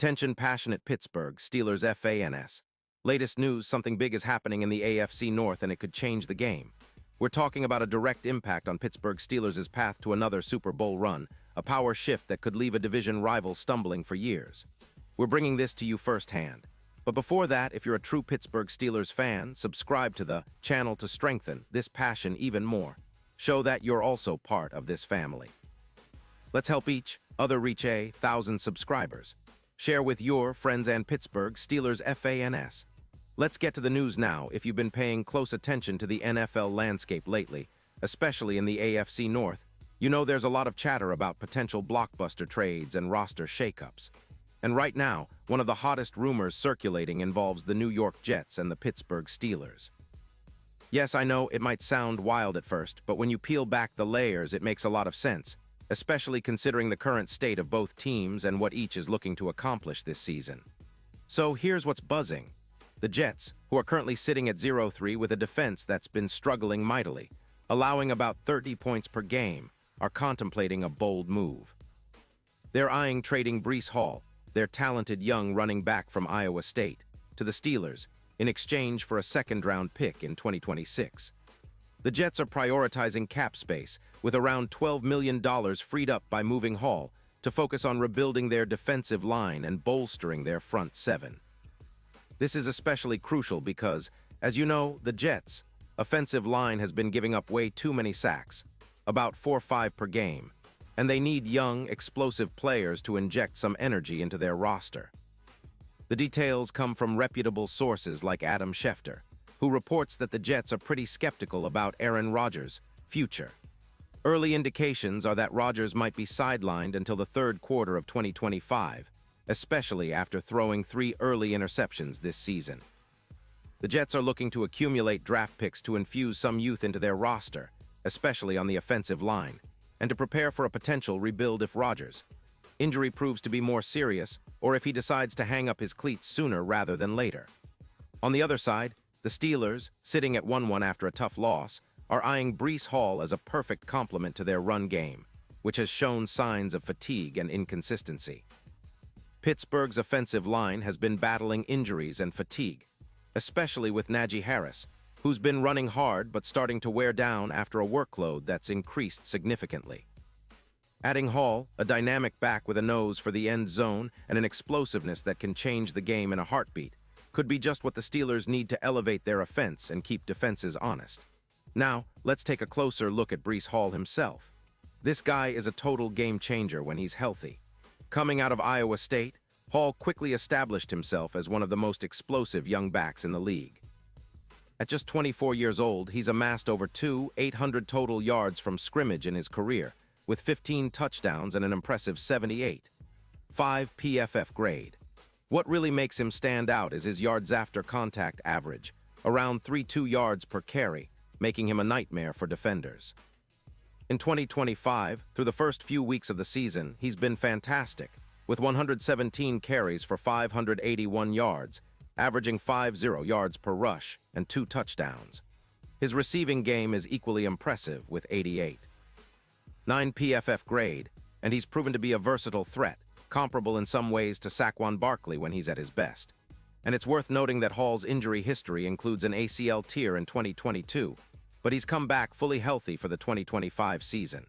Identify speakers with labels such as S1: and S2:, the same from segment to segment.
S1: Attention passionate Pittsburgh Steelers fans. Latest news, something big is happening in the AFC North and it could change the game. We're talking about a direct impact on Pittsburgh Steelers' path to another Super Bowl run, a power shift that could leave a division rival stumbling for years. We're bringing this to you firsthand. But before that, if you're a true Pittsburgh Steelers fan, subscribe to the channel to strengthen this passion even more. Show that you're also part of this family. Let's help each other reach 1,000 subscribers. Share with your friends and Pittsburgh Steelers fans. Let's get to the news now. If you've been paying close attention to the NFL landscape lately, especially in the AFC North, you know there's a lot of chatter about potential blockbuster trades and roster shakeups. And right now, one of the hottest rumors circulating involves the New York Jets and the Pittsburgh Steelers. Yes, I know it might sound wild at first, but when you peel back the layers, it makes a lot of sense, especially considering the current state of both teams and what each is looking to accomplish this season. So here's what's buzzing. The Jets, who are currently sitting at 0-3 with a defense that's been struggling mightily, allowing about 30 points per game, are contemplating a bold move. They're eyeing trading Breece Hall, their talented young running back from Iowa State, to the Steelers in exchange for a second-round pick in 2026. The Jets are prioritizing cap space, with around $12 million freed up by moving Hall to focus on rebuilding their defensive line and bolstering their front seven. This is especially crucial because, as you know, the Jets' offensive line has been giving up way too many sacks, about 4-5 per game, and they need young, explosive players to inject some energy into their roster. The details come from reputable sources like Adam Schefter, who reports that the Jets are pretty skeptical about Aaron Rodgers' future. Early indications are that Rodgers might be sidelined until the third quarter of 2025, especially after throwing 3 early interceptions this season. The Jets are looking to accumulate draft picks to infuse some youth into their roster, especially on the offensive line, and to prepare for a potential rebuild if Rodgers' injury proves to be more serious or if he decides to hang up his cleats sooner rather than later. On the other side, the Steelers, sitting at 1-1 after a tough loss, are eyeing Breece Hall as a perfect complement to their run game, which has shown signs of fatigue and inconsistency. Pittsburgh's offensive line has been battling injuries and fatigue, especially with Najee Harris, who's been running hard but starting to wear down after a workload that's increased significantly. Adding Hall, a dynamic back with a nose for the end zone and an explosiveness that can change the game in a heartbeat, could be just what the Steelers need to elevate their offense and keep defenses honest. Now, let's take a closer look at Breece Hall himself. This guy is a total game changer when he's healthy. Coming out of Iowa State, Hall quickly established himself as one of the most explosive young backs in the league. At just 24 years old, he's amassed over 800 total yards from scrimmage in his career, with 15 touchdowns and an impressive 78.5 PFF grade. What really makes him stand out is his yards after contact average, around 3.2 yards per carry, making him a nightmare for defenders. In 2025, through the first few weeks of the season, he's been fantastic, with 117 carries for 581 yards, averaging 50 yards per rush and 2 touchdowns. His receiving game is equally impressive with 88.9 PFF grade, and he's proven to be a versatile threat, comparable in some ways to Saquon Barkley when he's at his best. And it's worth noting that Hall's injury history includes an ACL tear in 2022, but he's come back fully healthy for the 2025 season.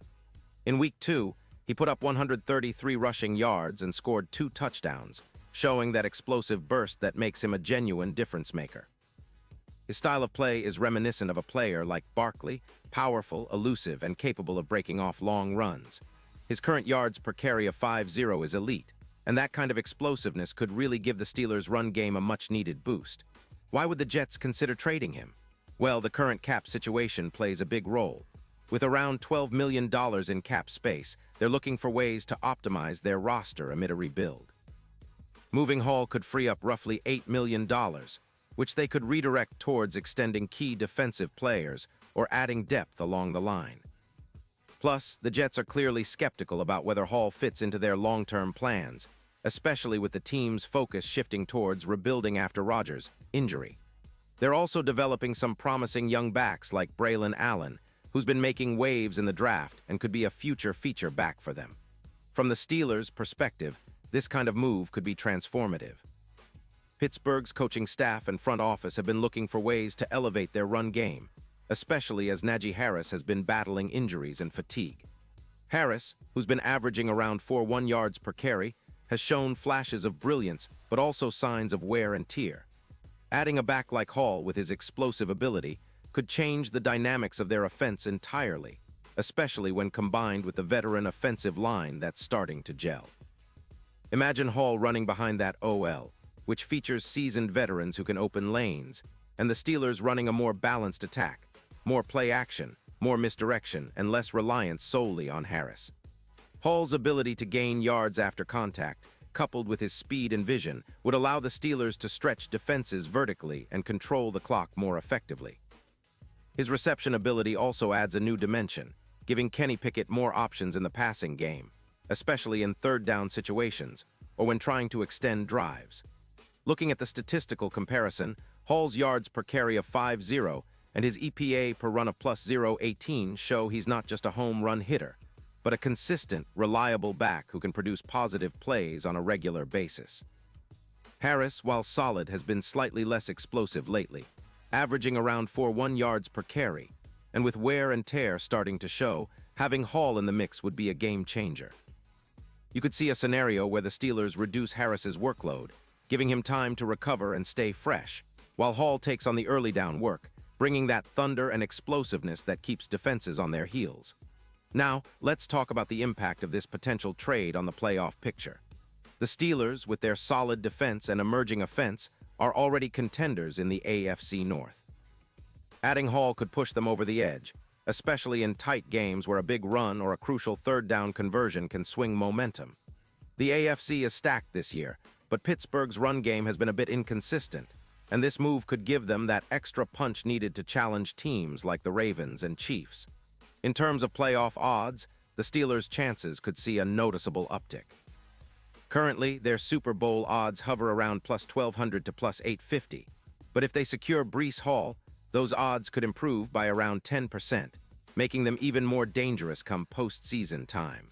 S1: In Week 2, he put up 133 rushing yards and scored 2 touchdowns, showing that explosive burst that makes him a genuine difference-maker. His style of play is reminiscent of a player like Barkley, powerful, elusive, and capable of breaking off long runs. His current yards per carry of 50 is elite, and that kind of explosiveness could really give the Steelers' run game a much-needed boost. Why would the Jets consider trading him? Well, the current cap situation plays a big role. With around $12 million in cap space, they're looking for ways to optimize their roster amid a rebuild. Moving Hall could free up roughly $8 million, which they could redirect towards extending key defensive players or adding depth along the line. Plus, the Jets are clearly skeptical about whether Hall fits into their long-term plans, especially with the team's focus shifting towards rebuilding after Rodgers' injury. They're also developing some promising young backs like Braylon Allen, who's been making waves in the draft and could be a future feature back for them. From the Steelers' perspective, This kind of move could be transformative. Pittsburgh's coaching staff and front office have been looking for ways to elevate their run game, especially as Najee Harris has been battling injuries and fatigue. Harris, who's been averaging around 4.1 yards per carry, has shown flashes of brilliance but also signs of wear and tear. Adding a back like Hall with his explosive ability could change the dynamics of their offense entirely, especially when combined with the veteran offensive line that's starting to gel. Imagine Hall running behind that OL, which features seasoned veterans who can open lanes, and the Steelers running a more balanced attack, more play action, more misdirection, and less reliance solely on Harris. Hall's ability to gain yards after contact, coupled with his speed and vision, would allow the Steelers to stretch defenses vertically and control the clock more effectively. His reception ability also adds a new dimension, giving Kenny Pickett more options in the passing game, especially in third-down situations or when trying to extend drives. Looking at the statistical comparison, Hall's yards per carry of 5.0 and his EPA per run of plus 0.18 show he's not just a home run hitter, but a consistent, reliable back who can produce positive plays on a regular basis. Harris, while solid, has been slightly less explosive lately, averaging around 4.1 yards per carry, and with wear and tear starting to show, having Hall in the mix would be a game changer. You could see a scenario where the Steelers reduce Harris's workload, giving him time to recover and stay fresh, while Hall takes on the early down work, bringing that thunder and explosiveness that keeps defenses on their heels. Now, let's talk about the impact of this potential trade on the playoff picture. The Steelers, with their solid defense and emerging offense, are already contenders in the AFC North. Adding Hall could push them over the edge, especially in tight games where a big run or a crucial third-down conversion can swing momentum. The AFC is stacked this year, but Pittsburgh's run game has been a bit inconsistent, and this move could give them that extra punch needed to challenge teams like the Ravens and Chiefs. In terms of playoff odds, the Steelers' chances could see a noticeable uptick. Currently, their Super Bowl odds hover around plus 1,200 to plus 850, but if they secure Breece Hall, those odds could improve by around 10%, making them even more dangerous come postseason time.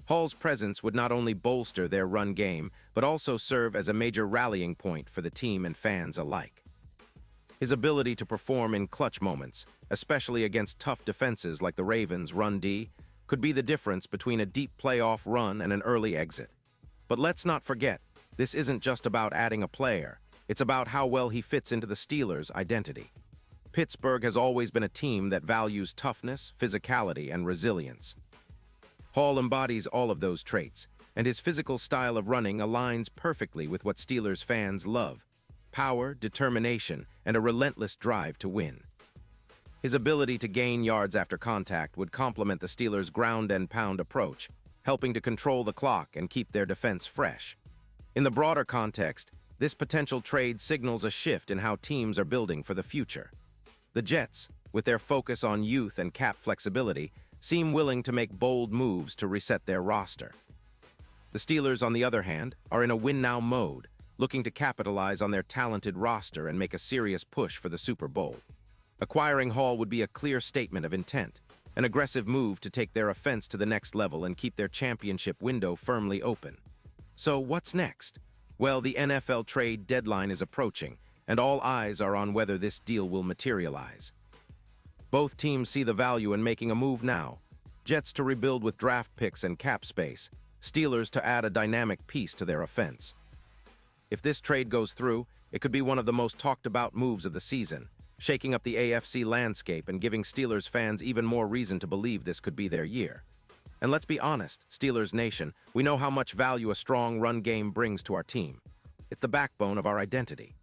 S1: Hall's presence would not only bolster their run game, but also serve as a major rallying point for the team and fans alike. His ability to perform in clutch moments, especially against tough defenses like the Ravens' run D, could be the difference between a deep playoff run and an early exit. But let's not forget, this isn't just about adding a player. It's about how well he fits into the Steelers' identity. Pittsburgh has always been a team that values toughness, physicality, and resilience. Hall embodies all of those traits, and his physical style of running aligns perfectly with what Steelers fans love: power, determination, and a relentless drive to win. His ability to gain yards after contact would complement the Steelers' ground and pound approach, helping to control the clock and keep their defense fresh. In the broader context, this potential trade signals a shift in how teams are building for the future. The Jets, with their focus on youth and cap flexibility, seem willing to make bold moves to reset their roster. The Steelers, on the other hand, are in a win-now mode, looking to capitalize on their talented roster and make a serious push for the Super Bowl. Acquiring Hall would be a clear statement of intent, an aggressive move to take their offense to the next level and keep their championship window firmly open. So what's next? Well, the NFL trade deadline is approaching, and all eyes are on whether this deal will materialize. Both teams see the value in making a move now: Jets to rebuild with draft picks and cap space, Steelers to add a dynamic piece to their offense. If this trade goes through, it could be one of the most talked-about moves of the season, shaking up the AFC landscape and giving Steelers fans even more reason to believe this could be their year. And let's be honest, Steelers Nation, we know how much value a strong run game brings to our team. It's the backbone of our identity.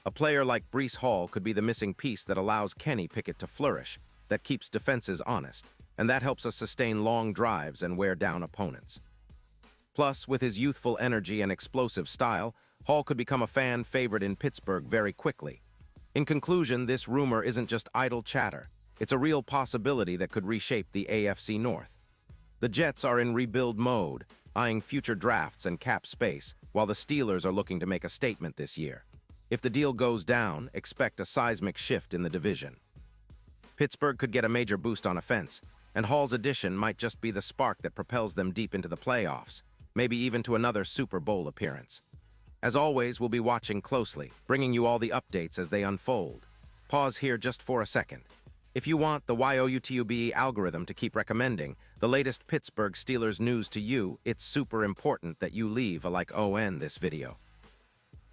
S1: A player like Breece Hall could be the missing piece that allows Kenny Pickett to flourish, that keeps defenses honest, and that helps us sustain long drives and wear down opponents. Plus, with his youthful energy and explosive style, Hall could become a fan favorite in Pittsburgh very quickly. In conclusion, this rumor isn't just idle chatter. It's a real possibility that could reshape the AFC North. The Jets are in rebuild mode, eyeing future drafts and cap space, while the Steelers are looking to make a statement this year. If the deal goes down, expect a seismic shift in the division. Pittsburgh could get a major boost on offense, and Hall's addition might just be the spark that propels them deep into the playoffs. maybe even to another Super Bowl appearance. As always, we'll be watching closely, bringing you all the updates as they unfold. Pause here just for a second. If you want the YouTube algorithm to keep recommending the latest Pittsburgh Steelers news to you, it's super important that you leave a like on this video.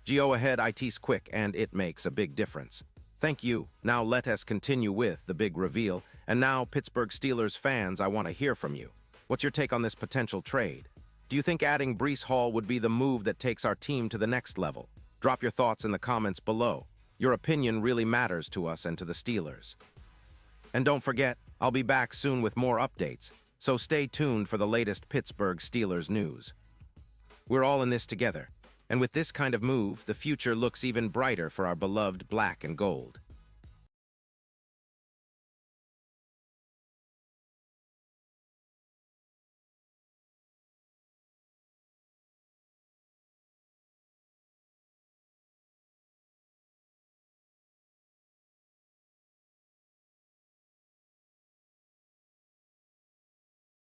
S1: Go ahead, it's quick and it makes a big difference. Thank you. Now let us continue with the big reveal. And now, Pittsburgh Steelers fans, I want to hear from you. What's your take on this potential trade? Do you think adding Breece Hall would be the move that takes our team to the next level? Drop your thoughts in the comments below. Your opinion really matters to us and to the Steelers. And don't forget, I'll be back soon with more updates, so stay tuned for the latest Pittsburgh Steelers news. We're all in this together, and with this kind of move, the future looks even brighter for our beloved black and gold.